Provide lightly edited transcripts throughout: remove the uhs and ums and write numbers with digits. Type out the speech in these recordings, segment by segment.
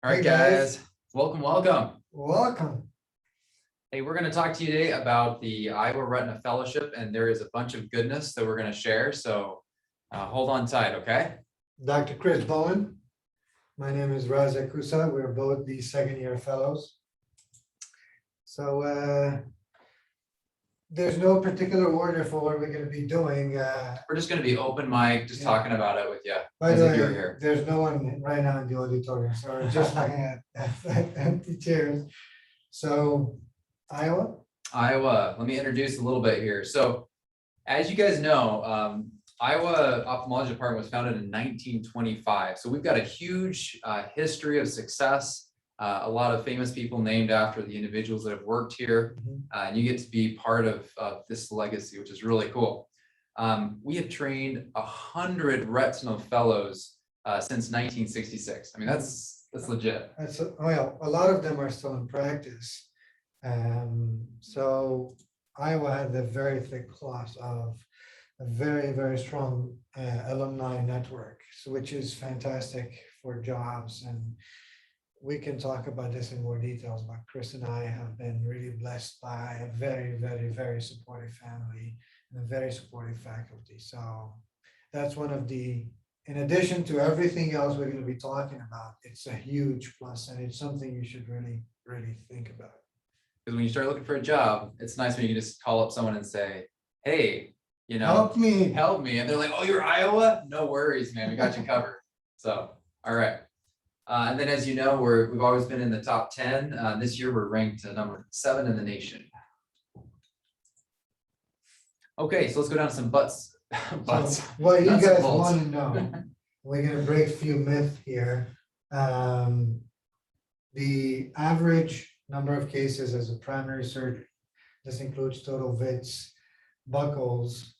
All right, Hey guys, guys, welcome. welcome. Hey, we're going to talk to you today about the Iowa Retina Fellowship, and there is a bunch of goodness that we're going to share. So hold on tight, okay? Dr. Chris Bowen. My name is Raza Kusa. We're both the second year fellows. So there's no particular order for what we're going to be doing. We're just going to be open mic, just talking about it with you. By as the if you're way, here. there's no one right now in the auditorium, so we're just looking at empty chairs. So Iowa? Iowa, let me introduce a little bit here. So as you guys know, Iowa Ophthalmology Department was founded in 1925. So we've got a huge history of success. A lot of famous people named after the individuals that have worked here, and you get to be part of this legacy, which is really cool. We have trained 100 retinal fellows since 1966. I mean, that's legit. Well, a lot of them are still in practice. So Iowa had a very thick cloth of a very, very strong alumni network, which is fantastic for jobs. And we can talk about this in more details, but Chris and I have been really blessed by a very, very, very supportive family and a very supportive faculty. So that's one of the, in addition to everything else we're going to be talking about, it's a huge plus, and it's something you should really, really think about. Because when you start looking for a job, it's nice when you can just call up someone and say, hey, you know, help me. And they're like, oh, you're Iowa? No worries, man. We got you covered. So, all right. And then, as you know, we've always been in the top 10. This year, we're ranked number 7 in the nation. Okay, so let's go down to some butts. So what you Nuts and guys bolts. want to know, we're going to break a few myths here. The average number of cases as a primary surgery, this includes total vits, buckles,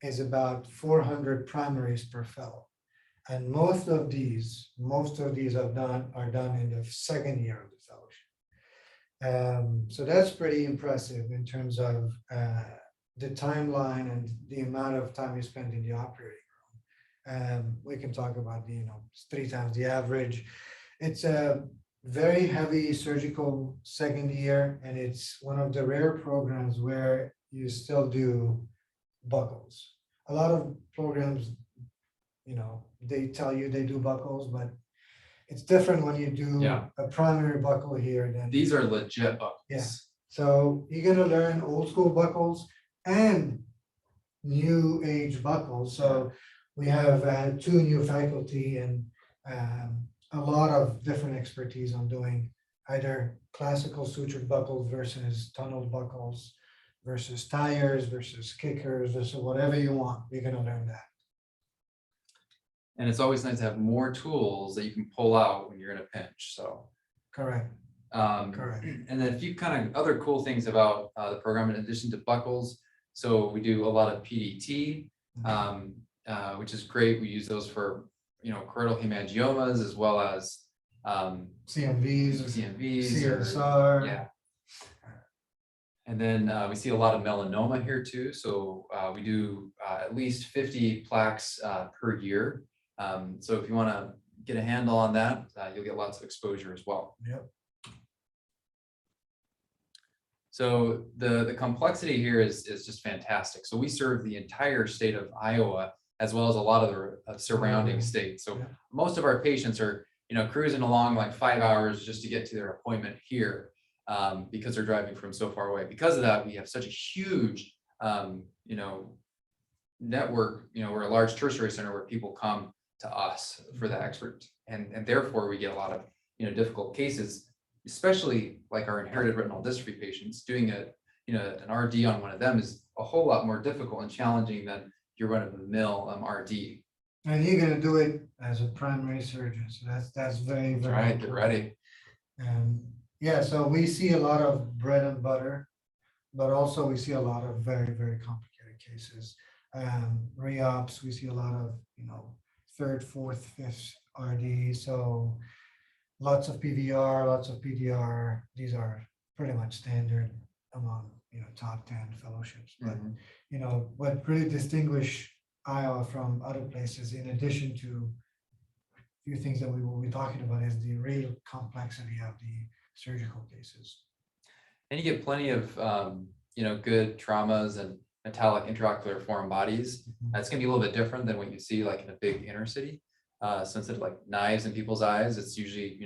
is about 400 primaries per fellow. And most of these are done in the second year of the fellowship. So that's pretty impressive in terms of the timeline and the amount of time you spend in the operating room. We can talk about it's 3 times the average. It's a very heavy surgical second year, and it's one of the rare programs where you still do buckles. A lot of programs, they tell you they do buckles, but it's different when you do a primary buckle here. Than these are legit buckles. Yeah. So you're going to learn old school buckles and new age buckles. So we have 2 new faculty and a lot of different expertise on doing either classical sutured buckles versus tunneled buckles versus tires versus kickers versus whatever you want. You're going to learn that. And it's always nice to have more tools that you can pull out when you're in a pinch. So correct. Correct. And then a few kind of other cool things about the program in addition to buckles. So we do a lot of PDT, which is great. We use those for choroidal hemangiomas as well as CMVs, CSR. Yeah. And then we see a lot of melanoma here too. So we do at least 50 plaques per year. So if you want to get a handle on that, you'll get lots of exposure as well. Yep. So the complexity here is just fantastic. So we serve the entire state of Iowa as well as a lot of the surrounding states. So most of our patients are cruising along like 5 hours just to get to their appointment here because they're driving from so far away. Because of that, we have such a huge network. We're a large tertiary center where people come to us for the expert, and therefore we get a lot of difficult cases, especially like our inherited retinal dystrophy patients. Doing an RD on one of them is a whole lot more difficult and challenging than your run-of-the-mill RD. And you're going to do it as a primary surgeon, so that's very, very right. Get ready. So we see a lot of bread and butter, but also we see a lot of very, very complicated cases. Re-ops, we see a lot of 3rd, 4th, 5th RD. So lots of PVR, lots of PDR. These are pretty much standard among top 10 fellowships. But what really distinguish Iowa from other places, in addition to few things that we will be talking about is the real complexity of the surgical cases. And you get plenty of, good traumas and metallic intraocular foreign bodies. That's gonna be a little bit different than what you see like in a big inner city. So instead of like knives in people's eyes, it's usually,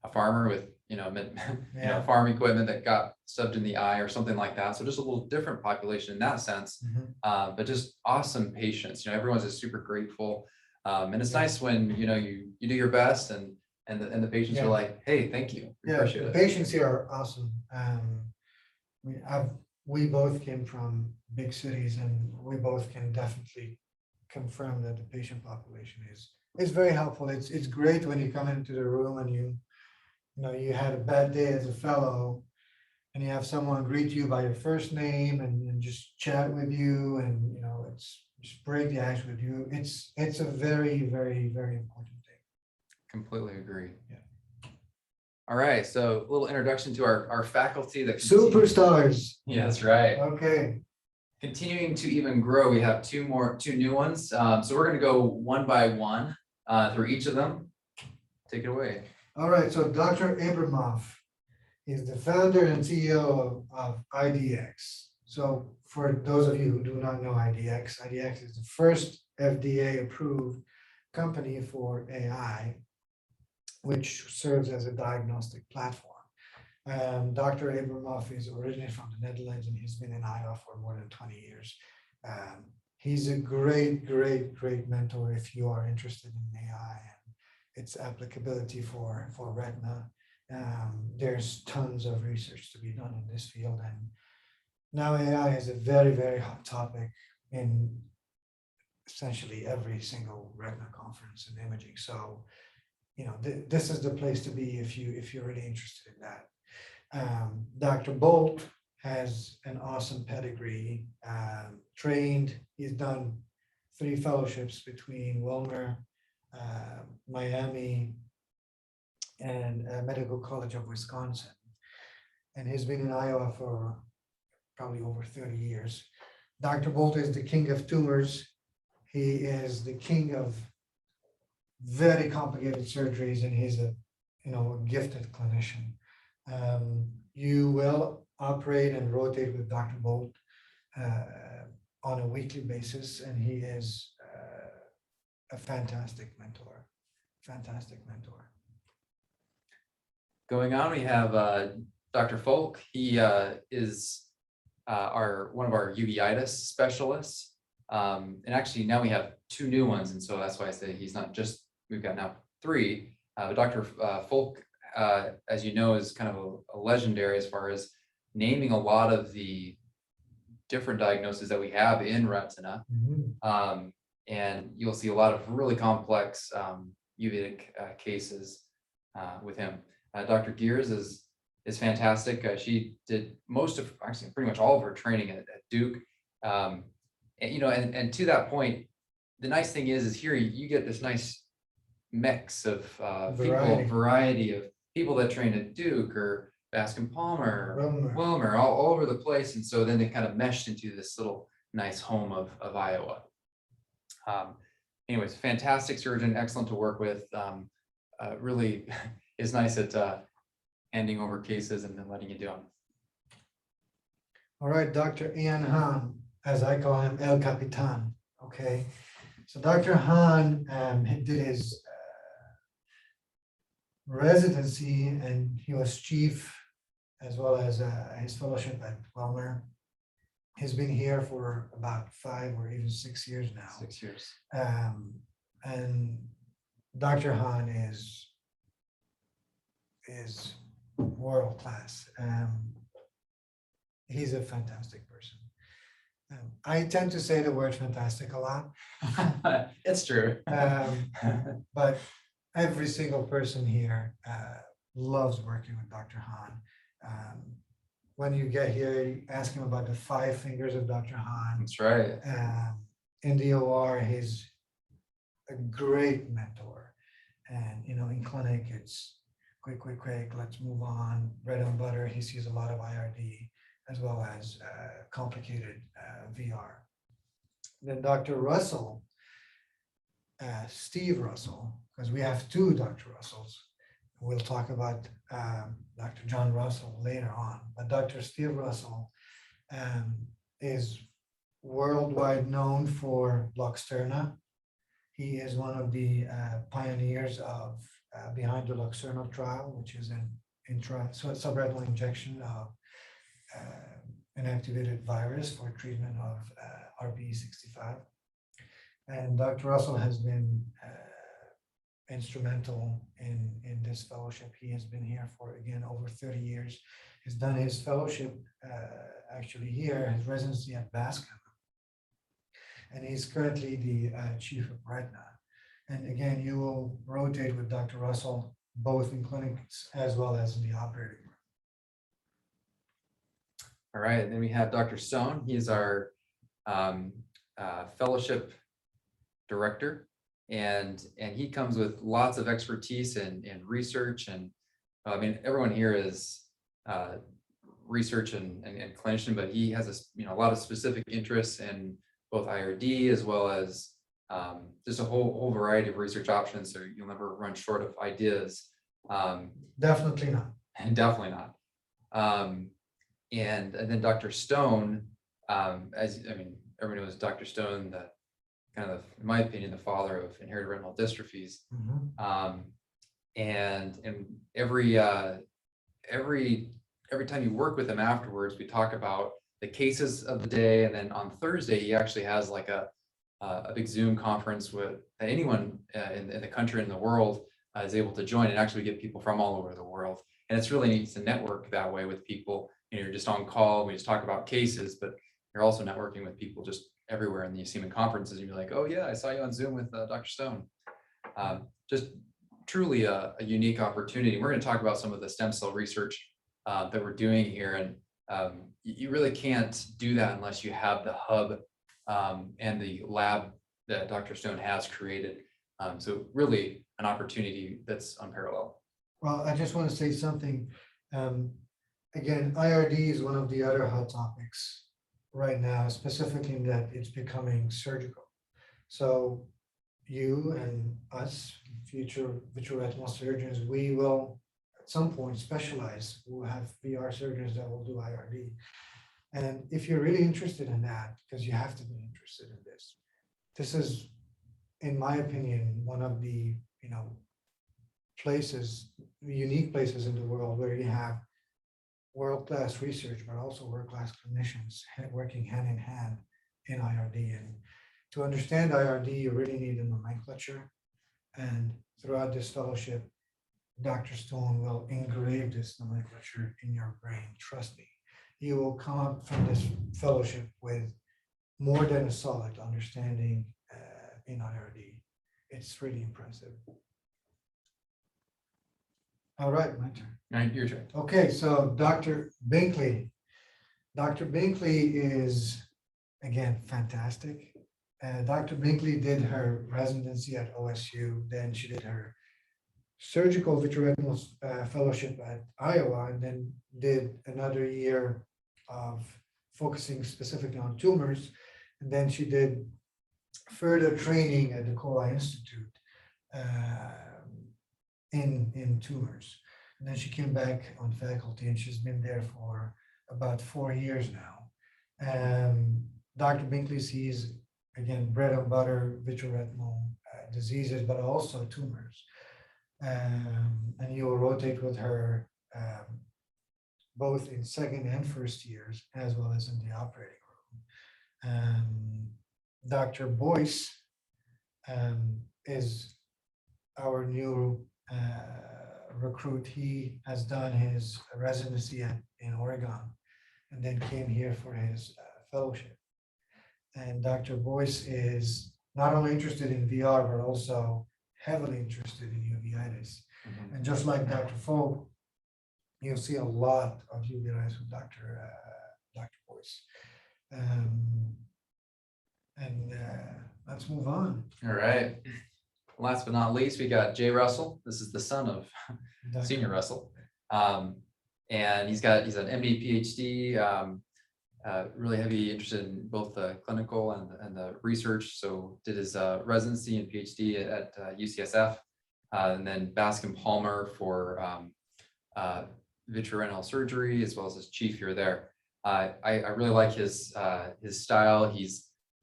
a farmer with, Yeah. farm equipment that got stubbed in the eye or something like that. So just a little different population in that sense, Mhm. but just awesome patients. Everyone's just super grateful. And it's Yeah. nice when, you do your best and the patients Yeah. are like, hey, thank you. We Yeah, appreciate the it. patients here are awesome. We both came from big cities, and we both can definitely confirm that the patient population is very helpful. It's great when you come into the room and you had a bad day as a fellow, and you have someone greet you by your first name and just chat with you, and it's just break the ice with you. It's a very, very, very important thing. Completely agree. Yeah. All right, so a little introduction to our faculty that Superstars. Yeah, that's right. Okay. Continuing to even grow, we have two new ones. So we're gonna go one by one through each of them. Take it away. All right, so Dr. Abramoff is the founder and CEO of IDX. So for those of you who do not know IDX, IDX is the first FDA-approved company for AI, which serves as a diagnostic platform. Dr. Abramoff is originally from the Netherlands, and he's been in Iowa for more than 20 years. He's a great, great, great mentor if you are interested in AI and its applicability for retina. There's tons of research to be done in this field, and now AI is a very, very hot topic in essentially every single retina conference and imaging. So, this is the place to be if you're really interested in that. Dr. Bolt has an awesome pedigree. Trained, he's done 3 fellowships between Wilmer, Miami, and Medical College of Wisconsin. And he's been in Iowa for probably over 30 years. Dr. Bolt is the king of tumors. He is the king of very complicated surgeries, and he's a gifted clinician. You will operate and rotate with Dr. Bolt on a weekly basis, and he is a fantastic mentor. Fantastic mentor. Going on, we have Dr. Folk. He is one of our uveitis specialists. And actually now we have 2 new ones, and so that's why I say he's not just, we've got now 3. But Dr. Folk, as you know, is kind of a legendary as far as naming a lot of the different diagnoses that we have in retina. Mhm. And you'll see a lot of really complex uveitic cases with him. Dr. Gears is fantastic. She did actually pretty much all of her training at Duke. And to that point, the nice thing is here you get this nice mix of variety of people that train at Duke or Bascom Palmer, Wilmer, all over the place. And so then they kind of meshed into this little nice home of Iowa. Anyways, fantastic surgeon, excellent to work with. Really is nice at handing over cases and then letting you do them. All right, Dr. Ian Hahn, as I call him, El Capitan. Okay, so Dr. Hahn did his residency, and he was chief as well as his fellowship at Wilmer. He's been here for about 5 or even 6 years now. 6 years. And Dr. Hahn is world class. He's a fantastic person. I tend to say the word fantastic a lot. It's true. But every single person here loves working with Dr. Hahn. When you get here, you ask him about the 5 fingers of Dr. Hahn. That's right. In the OR, he's a great mentor. And, in clinic, it's quick, let's move on, bread and butter. He sees a lot of IRD as well as complicated VR. Then Dr. Russell Steve Russell, because we have two Dr. Russells. We'll talk about Dr. John Russell later on, but Dr. Steve Russell is worldwide known for Luxturna. He is one of the pioneers of behind the Luxturna trial, which is an subretinal injection of an activated virus for treatment of RPE65. And Dr. Russell has been instrumental in this fellowship. He has been here for, again, over 30 years. He's done his fellowship actually here, his residency at Bascom. And he's currently the chief of Retina. And again, you will rotate with Dr. Russell, both in clinics as well as in the operating room. All right, then we have Dr. Stone. He is our fellowship director, and he comes with lots of expertise in research. And I mean, everyone here is research and clinician, but he has a lot of specific interests in both IRD as well as just a whole variety of research options. So you'll never run short of ideas. Definitely not. And definitely not. And then Dr. Stone, everyone knows Dr. Stone, the kind of, in my opinion, the father of inherited retinal dystrophies. Mhm. And every time you work with him afterwards, we talk about the cases of the day, and then on Thursday he actually has like a big Zoom conference with anyone in the country and the world is able to join, and actually get people from all over the world. And it's really neat to network that way with people. You're just on call, we just talk about cases, but you're also networking with people just everywhere. And you see them in conferences and you're like, oh yeah, I saw you on Zoom with Dr. Stone. Just truly a unique opportunity. We're going to talk about some of the stem cell research that we're doing here. And you really can't do that unless you have the hub and the lab that Dr. Stone has created. So really an opportunity that's unparalleled. Well, I just want to say something. Again, IRD is one of the other hot topics right now, specifically in that it's becoming surgical. So you and us, future vitreoretinal surgeons, we will at some point specialize. We'll have VR surgeons that will do IRD. And if you're really interested in that, because you have to be interested in this, this is, in my opinion, one of the unique places in the world where you have world-class research, but also world-class clinicians working hand in hand in IRD. And to understand IRD, you really need a nomenclature. And throughout this fellowship, Dr. Stone will engrave this nomenclature in your brain. Trust me, you will come up from this fellowship with more than a solid understanding in IRD. It's really impressive. All right, my turn. Right, your turn. Okay, so Dr. Binkley. Dr. Binkley is, again, fantastic. Dr. Binkley did her residency at OSU, then she did her surgical vitreoretinal fellowship at Iowa, and then did another year of focusing specifically on tumors. And then she did further training at the Coli Institute in tumors. And then she came back on faculty, and she's been there for about 4 years now. Dr. Binkley sees, again, bread and butter vitreoretinal diseases, but also tumors. And you will rotate with her both in second and first years, as well as in the operating room. Dr. Boyce is our new recruit. He has done his residency in Oregon and then came here for his fellowship. And Dr. Boyce is not only interested in VR, but also heavily interested in uveitis. Mm-hmm. And just like Dr. Fogg, you'll see a lot of uveitis with Dr. Boyce. Let's move on. All right. Last but not least, we got Jay Russell. This is the son of Senior Russell. And he's an MD, PhD, really heavy interested in both the clinical and the research. So did his residency and PhD at UCSF, and then Bascom Palmer for vitreoretinal surgery, as well as his chief here there. I really like his style.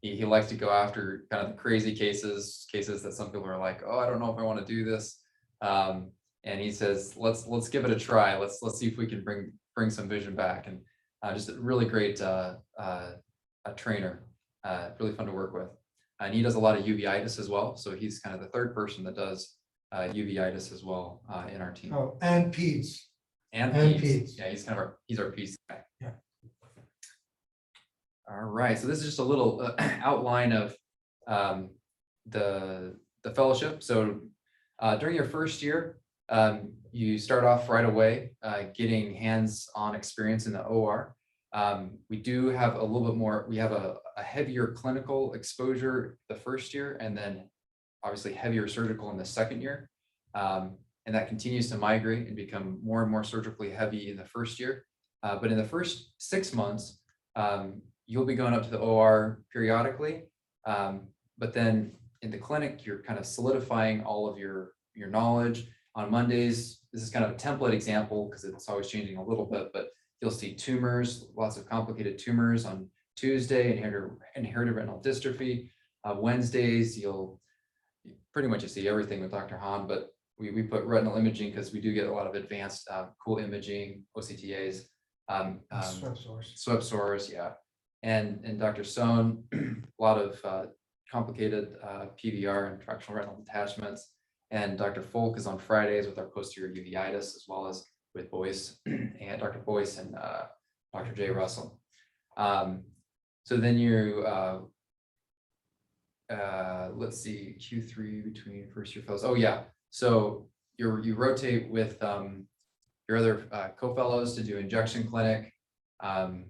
He likes to go after kind of the crazy cases that some people are like, oh, I don't know if I want to do this. And he says, let's give it a try. Let's see if we can bring some vision back. And just a really great a trainer, really fun to work with. And he does a lot of uveitis as well. So he's kind of the third person that does uveitis as well in our team. Oh, and peds. And And peds. peds. Yeah, he's our peds guy. Yeah. All right, so this is just a little outline of the fellowship. So during your first year, you start off right away getting hands-on experience in the OR. We do have a little bit more, we have a heavier clinical exposure the first year, and then obviously heavier surgical in the second year. And that continues to migrate and become more and more surgically heavy in the first year. But in the first 6 months, you'll be going up to the OR periodically. But then in the clinic, you're kind of solidifying all of your knowledge. On Mondays, this is kind of a template example because it's always changing a little bit, but you'll see tumors, lots of complicated tumors. On Tuesday, inherited retinal dystrophy. Wednesdays, you'll pretty much see everything with Dr. Hahn, but we put retinal imaging because we do get a lot of advanced cool imaging, OCTAs. Swept sores, yeah. And Dr. Sohn, a lot of complicated PVR and tractional retinal detachments. And Dr. Folk is on Fridays with our posterior uveitis, as well as with Boyce and Dr. Boyce and Dr. J. Russell. So then you, let's see, Q3 between first year fellows. Oh yeah, so you rotate with your other co-fellows to do injection clinic.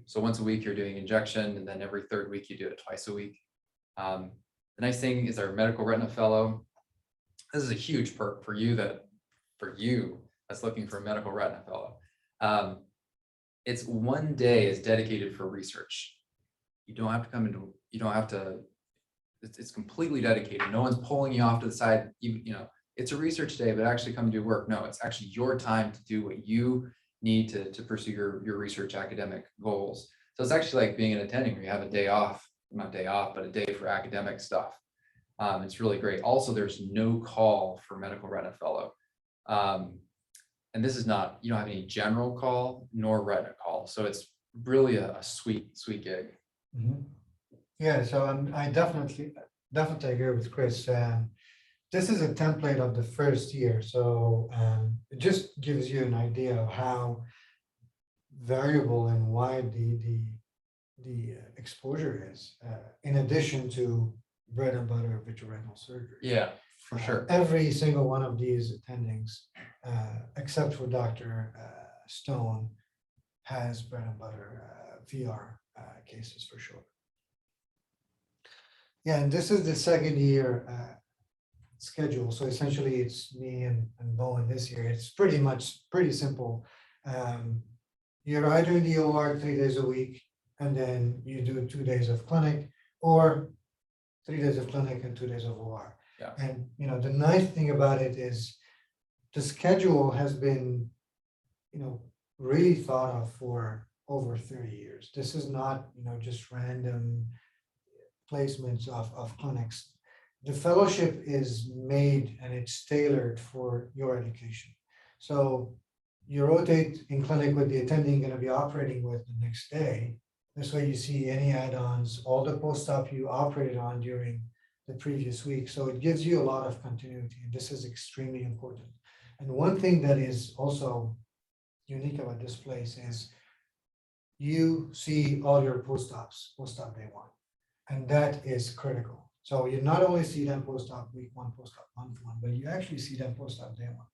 So once a week you're doing injection, and then every third week you do it twice a week. The nice thing is our medical retina fellow. This is a huge perk for you that's looking for a medical retina fellow. It's 1 day is dedicated for research. You don't have to come into, you don't have to, it's completely dedicated. No one's pulling you off to the side. You know, it's a research day, but actually come do work. No, it's actually your time to do what you need to pursue your research academic goals. So it's actually like being an attending where you have a day off, not day off, but a day for academic stuff. It's really great. Also, there's no call for medical retina fellow. And this is not, you don't have any general call nor retina call. So it's really a sweet gig. Mhm. Yeah, so I definitely agree with Chris. This is a template of the first year, so it just gives you an idea of how variable and wide the exposure is, in addition to bread and butter vitreoretinal surgery. Yeah, for sure. Every single one of these attendings, except for Dr. Stone, has bread and butter VR cases for sure. Yeah, and this is the second year schedule. So essentially it's me and Bowen this year. It's pretty simple. You're either in the OR 3 days a week, and then you do 2 days of clinic, or 3 days of clinic and 2 days of OR. Yeah. And you know, the nice thing about it is the schedule has been, you know, really thought of for over 30 years. This is not, you know, just random placements of clinics. The fellowship is made and it's tailored for your education. So you rotate in clinic with the attending you're going to be operating with the next day. This way you see any add-ons, all the post-op you operated on during the previous week. So it gives you a lot of continuity, and this is extremely important. And one thing that is also unique about this place is you see all your post-op day one, and that is critical. So you not only see them post-op week one, post-op month one, but you actually see them post-op day one.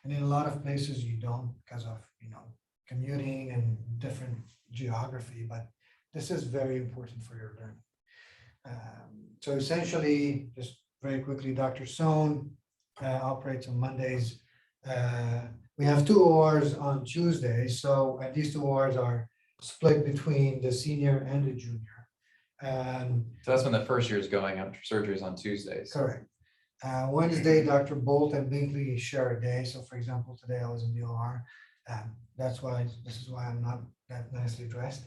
And in a lot of places you don't because of, you know, commuting and different geography, but this is very important for your learning. So essentially, just very quickly, Dr. Sohn operates on Mondays. We have 2 ORs on Tuesdays, so and these 2 ORs are split between the senior and the junior. So that's when the first year is going after surgery is on Tuesdays. Correct. Wednesday, Dr. Bolt and Binkley share a day. So for example, today I was in the OR. This is why I'm not that nicely dressed.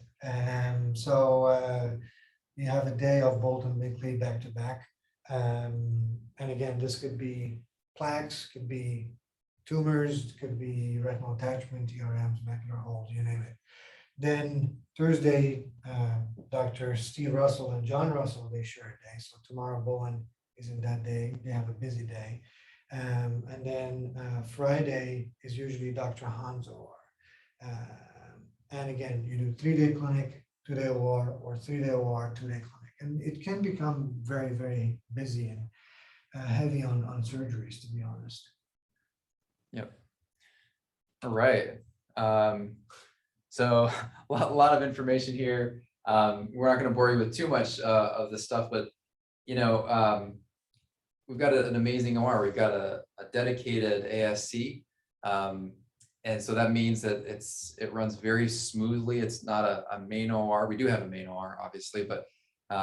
You have a day of Bolt and Binkley back to back. And again, this could be plaques, could be tumors, could be retinal attachment, TRMs, macular holes, you name it. Then Thursday, Dr. Steve Russell and John Russell, they share a day. So tomorrow Bowen is in that day. They have a busy day. And then Friday is usually Dr. Hans OR. And again, you do 3-day clinic, 2-day OR, or 3-day OR, 2-day clinic. And it can become very, very busy and heavy on surgeries, to be honest. Yep. All right. So a lot of information here. We're not going to bore you with too much of this stuff, but you know, we've got an amazing OR. We've got a dedicated ASC, and so that means that it runs very smoothly. It's not a main OR. We do have a main OR, obviously, but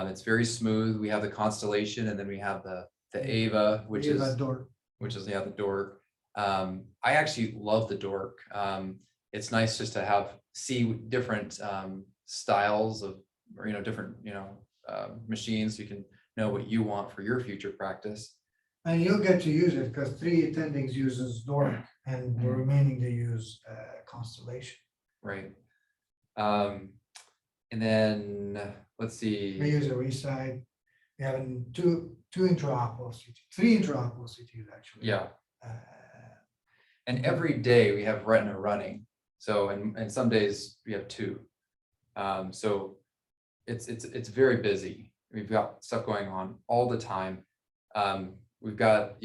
it's very smooth. We have the Constellation, and then we have the Ava, which is the Dork. I actually love the Dork. It's nice just to see different styles of, or different machines. So you can know what you want for your future practice. And you'll get to use it because 3 attendings uses Dork and the remaining they use Constellation. Right. And then let's see. We use a reside. We have two intraocular CT, 3 intraocular CTs actually. Yeah. And every day we have Retina running. So and some days we have 2. So it's very busy. We've got stuff going on all the time. We've got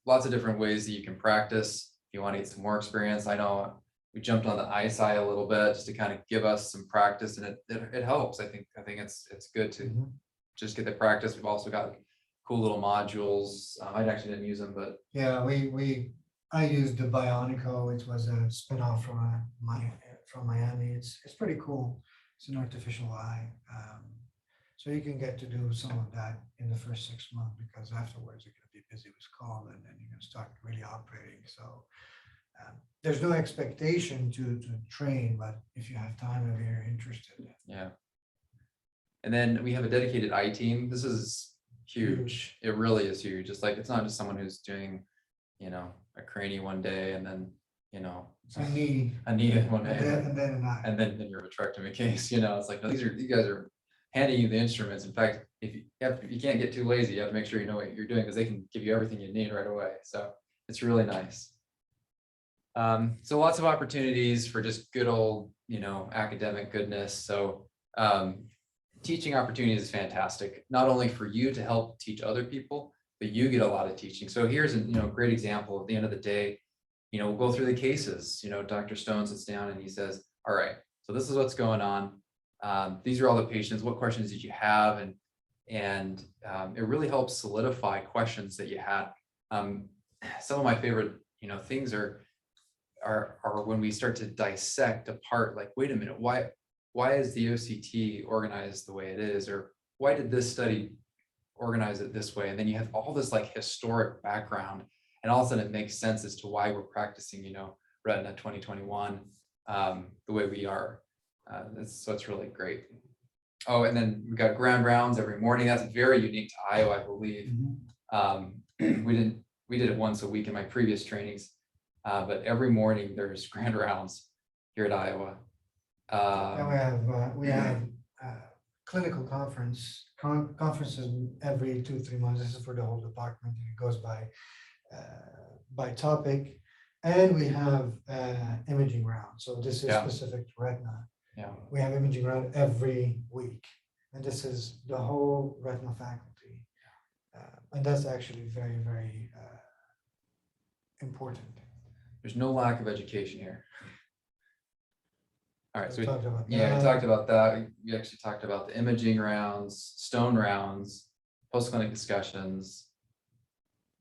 lots of different ways that you can practice if you want to get some more experience. I know we jumped on the ISI a little bit just to kind of give us some practice, and it helps. I think it's good to just get the practice. We've also got cool little modules. I actually didn't use them, but yeah, I used the Bionico. It was a spin-off from Miami. It's pretty cool. It's an artificial eye. So you can get to do some of that in the first 6 months, because afterwards you're going to be busy with call, and then you're going to start really operating. So there's no expectation to train, but if you have time, if you're interested. Yeah. And then we have a dedicated eye team. This is huge. It really is huge. It's like, it's not just someone who's doing, a cranie one day and then, a knee one day and then an eye. and then your vitrectomy case. It's like, no, you guys are handing you the instruments. In fact, if you can't get too lazy, you have to make sure you know what you're doing, because they can give you everything you need right away. So it's really nice. So lots of opportunities for just good old, academic goodness. So teaching opportunities is fantastic, not only for you to help teach other people, but you get a lot of teaching. So here's a great example. At the end of the day, we'll go through the cases. Dr. Stone sits down and he says, all right, so this is what's going on. These are all the patients. What questions did you have? And it really helps solidify questions that you had. Some of my favorite, things are when we start to dissect apart, like, wait a minute, why is the OCT organized the way it is? Or why did this study organize it this way? And then you have all this like historic background, and all of a sudden it makes sense as to why we're practicing, Retina 2021 the way we are. So it's really great. Oh, and then we got ground rounds every morning. That's very unique to Iowa, I believe. We did it once a week in my previous trainings, but every morning there's grand rounds here at Iowa. And we have clinical conferences every 2-3 months. This is for the whole department. It goes by topic, and we have imaging round. So this is specific to Retina. Yeah, we have imaging round every week, and this is the whole Retina faculty, and that's actually very, very important. There's no lack of education here. All right, so we talked about that. We actually talked about the imaging rounds, stone rounds, post-clinic discussions.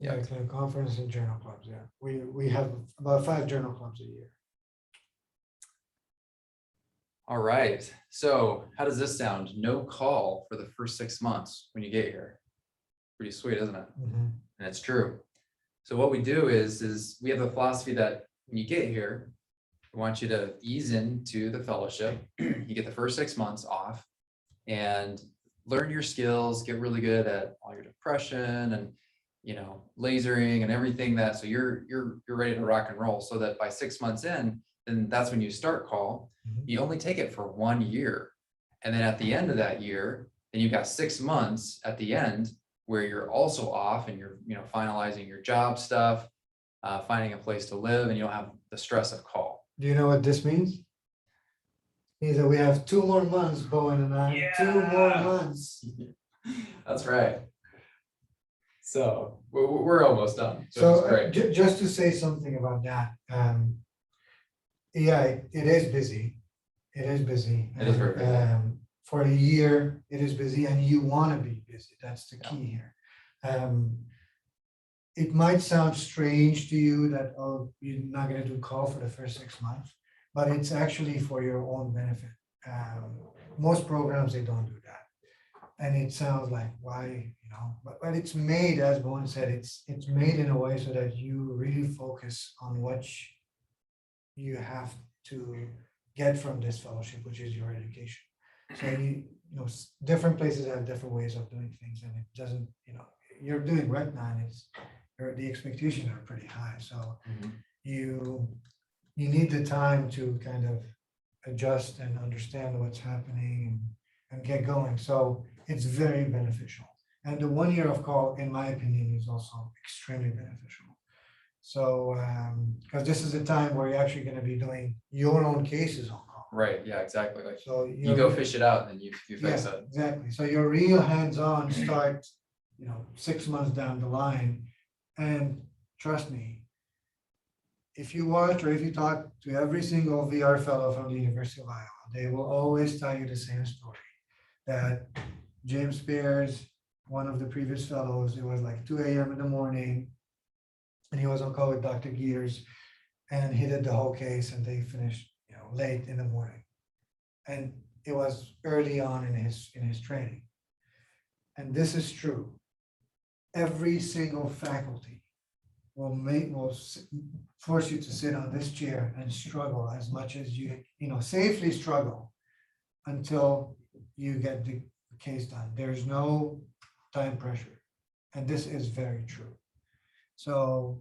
Yeah, clinical conference and journal clubs. Yeah, we have about 5 journal clubs a year. All right. So how does this sound? No call for the first 6 months when you get here. Pretty sweet, isn't it? Mhm. And it's true. So what we do is we have a philosophy that when you get here, we want you to ease into the fellowship. You get the first 6 months off and learn your skills, get really good at all your depression and lasering and everything that so you're ready to rock and roll so that by 6 months in, then that's when you start call. Mhm. You only take it for 1 year. And then at the end of that year, then you've got 6 months at the end where you're also off and you're finalizing your job stuff, finding a place to live, and you don't have the stress of call. Do you know what this means? Means that we have 2 more months, Bowen and I, 2 more months. That's right. So we're almost done. So it's great. just to say something about that, yeah, it is busy. It is busy. It is very busy. For a year, it is busy, and you want to be busy. That's the key here. It might sound strange to you that, oh, you're not going to do call for the first 6 months, but it's actually for your own benefit. Most programs, they don't do that. And it sounds like, why, but it's made, as Bowen said, it's made in a way so that you really focus on what you have to get from this fellowship, which is your education. So different places have different ways of doing things, and it doesn't, you're doing Retina, and the expectations are pretty high. So you need the time to kind of adjust and understand what's happening and get going. So it's very beneficial. And the 1 year of call, in my opinion, is also extremely beneficial. So, because this is a time where you're actually going to be doing your own cases on call. Right. Yeah, exactly. Like So you go fish it out and then you fix it. Exactly. So your real hands-on start, 6 months down the line. And trust me, if you watch or if you talk to every single VR fellow from the University of Iowa, they will always tell you the same story. That James Spears, one of the previous fellows, it was like 2 a.m. in the morning, and he was on call with Dr. Gears, and he did the whole case, and they finished, late in the morning. And it was early on in his training. And this is true. Every single faculty will force you to sit on this chair and struggle as much as you safely struggle until you get the case done. There's no time pressure, and this is very true. So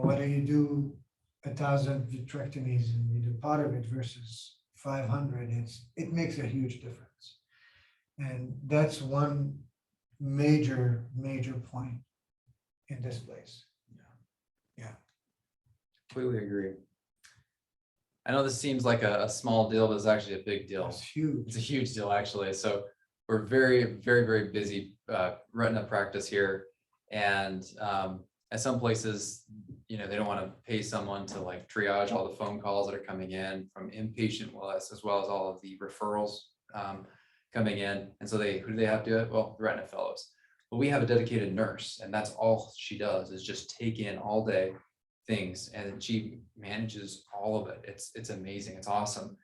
whether you do 1,000 vitrectomies and you do part of it versus 500, it makes a huge difference. And that's one major point in this place. Yeah. Completely agree. I know this seems like a small deal, but it's actually a big deal. It's huge. It's a huge deal, actually. So we're very, very, very busy retina practice here. And at some places, they don't want to pay someone to like triage all the phone calls that are coming in from inpatient lists, as well as all of the referrals coming in. And so who do they have to do it? Well, the retina fellows. But we have a dedicated nurse, and that's all she does is just take in all day things, and she manages all of it. It's amazing. It's awesome.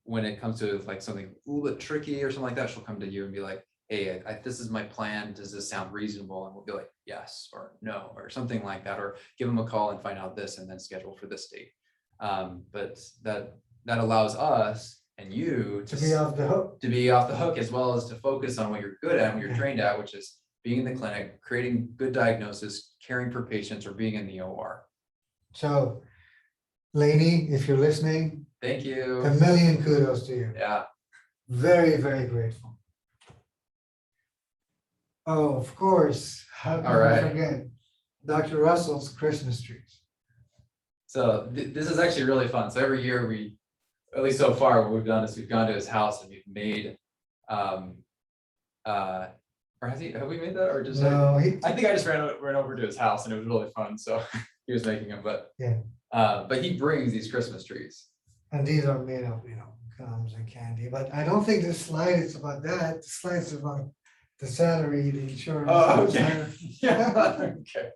When it comes to like something a little bit tricky or something like that, she'll come to you and be like, hey, this is my plan. Does this sound reasonable? And we'll be like, yes, or no, or something like that, or give them a call and find out this and then schedule for this date. But that allows us and you to be off the hook, as well as to focus on what you're good at, what you're trained at, which is being in the clinic, creating good diagnosis, caring for patients, or being in the OR. So, Lainey, if you're listening, thank you. A million kudos to you. Yeah. Very, very grateful. Oh, of course. How can I forget Dr. Russell's Christmas trees? So this is actually really fun. So every year at least so far, what we've done is we've gone to his house and we've made, or have we made that, or just? No, I think I just ran over to his house and it was really fun. So he was making them, but yeah. But he brings these Christmas trees. And these are made of, gums and candy. But I don't think this slide is about that. The slide is about the salary, the insurance. Oh, okay. Yeah. Okay.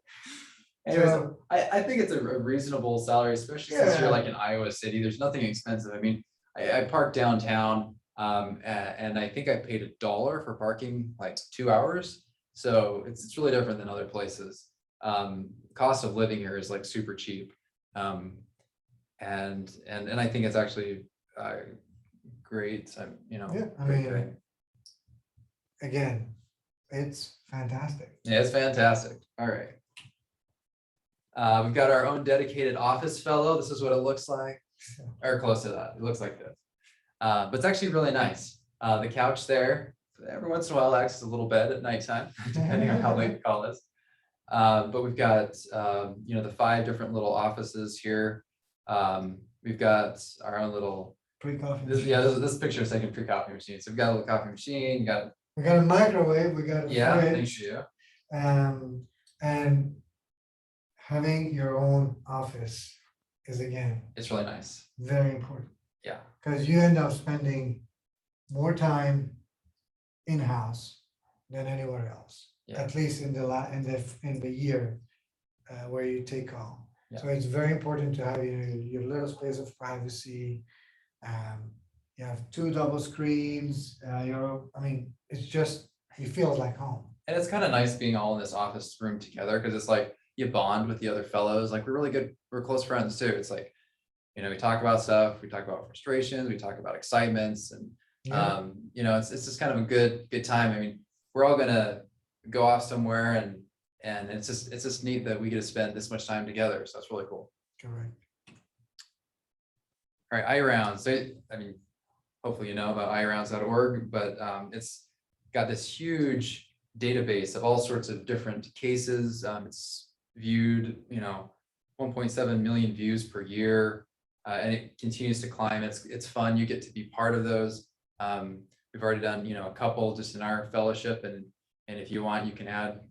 Anyways, So, I think it's a reasonable salary, especially since you're like in Iowa City. There's nothing expensive. I mean, I parked downtown, and I think I paid $1 for parking like 2 hours. So it's really different than other places. Cost of living here is like super cheap. And I think it's actually great. Yeah, I great mean, pay. again, it's fantastic. Yeah, it's fantastic. All right. We've got our own dedicated office fellow. This is what it looks like, or close to that. It looks like this. But it's actually really nice. The couch there, every once in a while acts as a little bed at nighttime, depending on how late the call is. But we've got, the 5 different little offices here. We've got our own little, Pre-coffee this machine. picture is taking pre-coffee machine. So we've got a little coffee machine, We got a microwave, we got a thank fridge, you. and having your own office is again It's really nice. very important. Yeah. Because you end up spending more time in-house than anywhere else. Yeah. At least in the year where you take call. So Yeah. it's very important to have your little space of privacy. You have 2 double screens. It's just, it feels like home. And it's kind of nice being all in this office room together, because it's like you bond with the other fellows. Like we're really good, we're close friends too. It's like, we talk about stuff, we talk about frustrations, we talk about excitements, and Yeah. it's just kind of a good time. I mean, we're all gonna go off somewhere, and it's just neat that we get to spend this much time together. So it's really cool. Correct. All right, iRounds. So, I mean, hopefully you know about iRounds.org, but it's got this huge database of all sorts of different cases. It's viewed, 1.7 million views per year, and it continues to climb. It's fun. You get to be part of those. We've already done, a couple just in our fellowship, and if you want, you can add,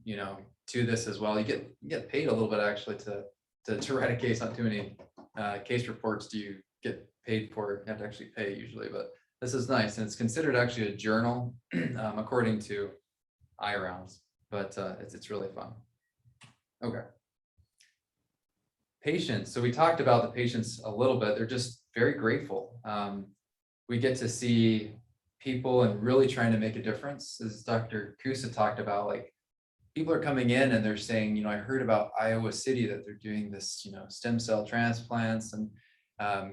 to this as well. You get paid a little bit actually to write a case. Not too many case reports do you get paid for. You have to actually pay usually, but this is nice, and it's considered actually a journal according to iRounds, but it's really fun. Okay. Patients. So we talked about the patients a little bit. They're just very grateful. We get to see people and really trying to make a difference. As Dr. Kusa talked about, like people are coming in and they're saying, I heard about Iowa City that they're doing this, stem cell transplants and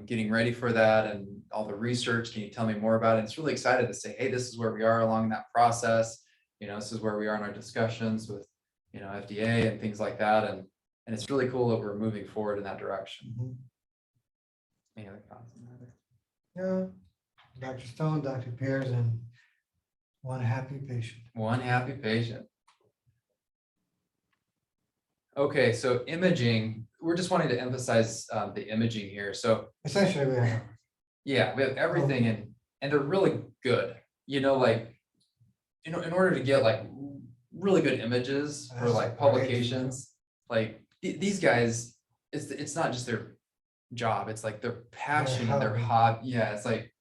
getting ready for that and all the research. Can you tell me more about it? And it's really excited to say, hey, this is where we are along that process. This is where we are in our discussions with, FDA and things like that. And it's really cool that we're moving forward in that direction. Mhm. Any other comments on that? Yeah, Dr. Stone, Dr. Pierce, and one happy patient. One happy patient. Okay, so imaging, we're just wanting to emphasize the imaging here. So Essentially, we have. yeah, we have everything and they're really good. In order to get like really good images for That's like great. publications, like these guys, it's not just their job, it's like their passion and their hobby. hobby. Yeah, it's like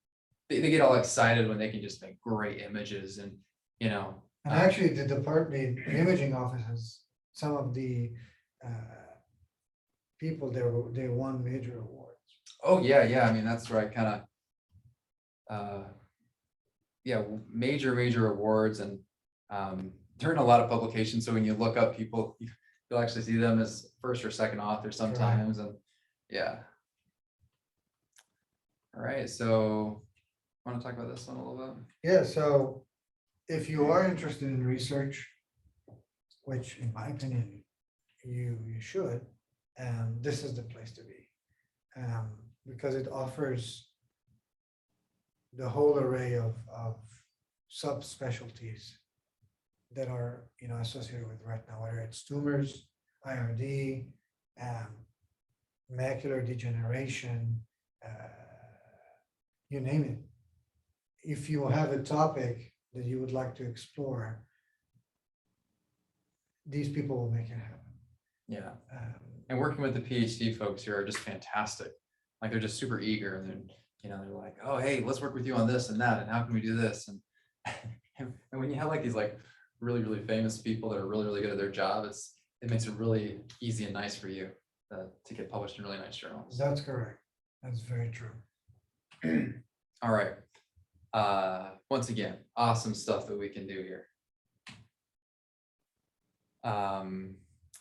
they get all excited when they can just make great images and And actually, the imaging office has some of the people there, they won major awards. oh yeah. I mean, that's right, kind of major awards, and they're in a lot of publications. So when you look up people, you'll actually see them as first or second author sometimes. And yeah. All right, so want to talk about this one a little bit? Yeah, so if you are interested in research, which in my opinion, you should, this is the place to be. Because it offers the whole array of subspecialties that are associated with retina, whether it's tumors, IRD, macular degeneration, you name it. If you have a topic that you would like to explore, these people will make it happen. Yeah. And working with the PhD folks here are just fantastic. Like they're just super eager, and then they're like, oh hey, let's work with you on this and that, and how can we do this? And and when you have like these like really famous people that are really good at their job, it makes it really easy and nice for you to get published in really nice journals. That's correct. That's very true. All right. Once again, awesome stuff that we can do here.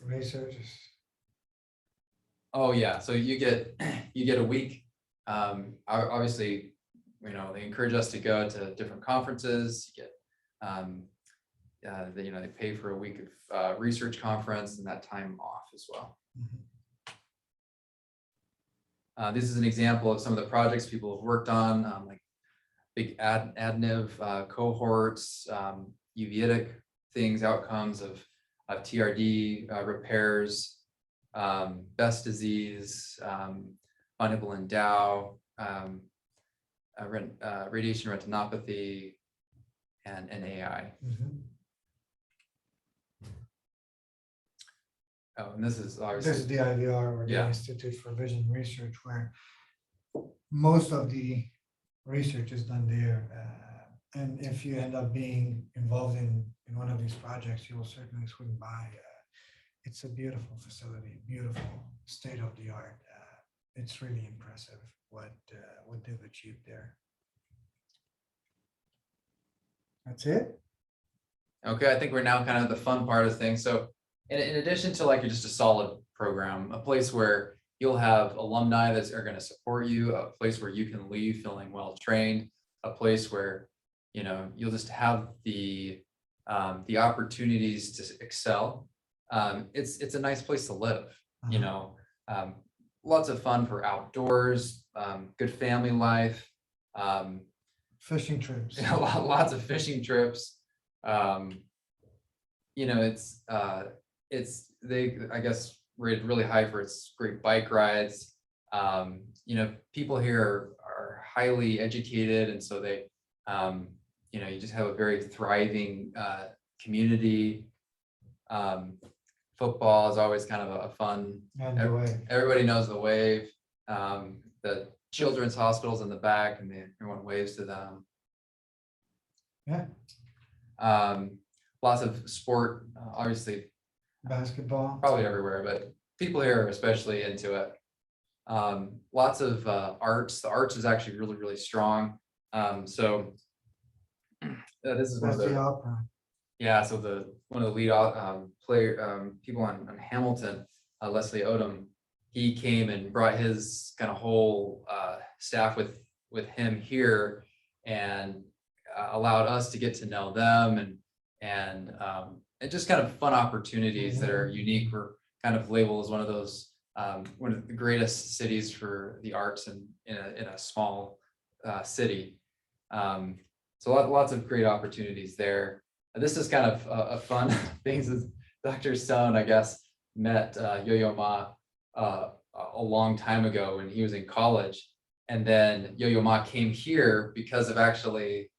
Researchers. Oh yeah, so you get a week. Obviously, they encourage us to go to different conferences. You get, they pay for a week of research conference and that time off as well. Mhm. This is an example of some of the projects people have worked on, like big additive cohorts, uveitic things, outcomes of TRD repairs, Best disease, fundable endow, radiation retinopathy, and AI. Mhm. Oh, and this is This obviously, is the IVR, or the Yeah. Institute for Vision Research, where most of the research is done there. And if you end up being involved in one of these projects, you will certainly swing by. It's a beautiful facility, beautiful, state of the art. It's really impressive what they've achieved there. That's it? okay, I think we're now kind of the fun part of things. So in addition to like just a solid program, a place where you'll have alumni that are going to support you, a place where you can leave feeling well trained, a place where you'll just have the opportunities to excel. It's a nice place to live. Um, lots of fun for outdoors, good family life, Fishing trips. lots of fishing trips. They, I guess, rated really high for its great bike rides. People here are highly educated, and so they, you just have a very thriving community. Football is always kind of a fun. And the way. Everybody knows the wave. The children's hospital's in the back, and everyone waves to them. Yeah, Lots of sport, obviously, basketball. probably everywhere, but people here are especially into it. Lots of arts. The arts is actually really, really strong. So this is one of That's the the, opera. yeah. So one of the lead people on Hamilton, Leslie Odom, he came and brought his kind of whole staff with him here, and allowed us to get to know them, and just kind of fun opportunities that are unique. We're kind of labeled as one of those one of the greatest cities for the arts in a small city. So lots of great opportunities there. And this is kind of a fun things. Is Dr. Stone, I guess, met Yo-Yo Ma a long time ago when he was in college, and then Yo-Yo Ma came here because of actually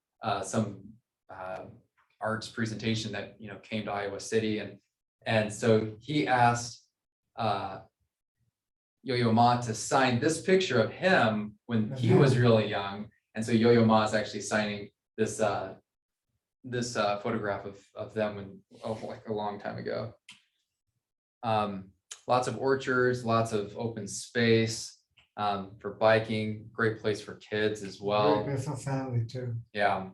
some arts presentation that came to Iowa City, and so he asked Yo-Yo Ma to sign this picture of him when he was really young, and so Yo-Yo Ma is actually signing this photograph of them like a long time ago. Lots of orchards, lots of open space for biking. Great place for kids as well. Great for family too. Yeah.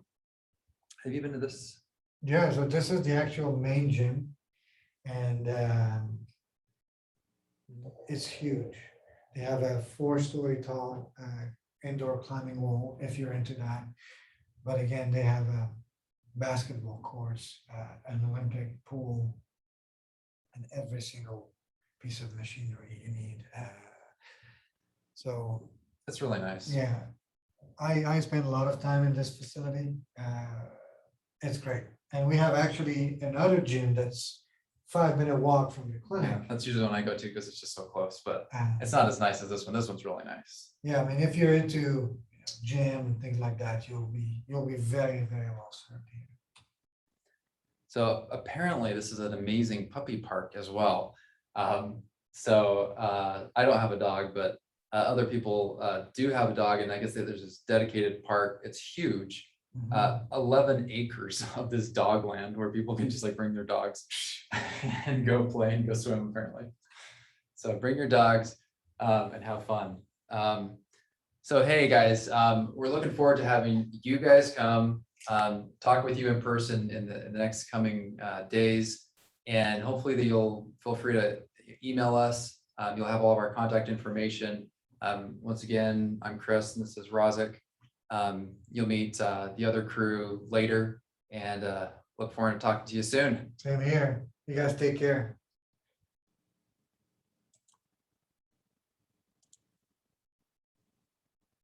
Have you been to this? Yeah, so this is the actual main gym, and it's huge. They have a 4-story tall indoor climbing wall, if you're into that. But again, they have a basketball course, an Olympic pool, and every single piece of machinery you need. So That's really nice. yeah, I spend a lot of time in this facility. It's great. And we have actually another gym that's 5-minute walk from the Yeah, clinic. that's usually when I go to because it's just so close, but Uh, it's not as nice as this one. This one's really nice. Yeah, I mean, if you're into gym and things like that, you'll be very, very well served here. So apparently this is an amazing puppy park as well. I don't have a dog, but other people do have a dog, and I guess there's this dedicated park. It's huge. 11 acres of this dog land where people can just like bring their dogs and go play and go swim, apparently. So bring your dogs and have fun. So, hey, guys, we're looking forward to having you guys come, talk with you in person in the next coming days. And hopefully that you'll feel free to email us. You'll have all of our contact information. Once again, I'm Chris and this is Razik. You'll meet the other crew later and look forward to talking to you soon. Same here. You guys take care.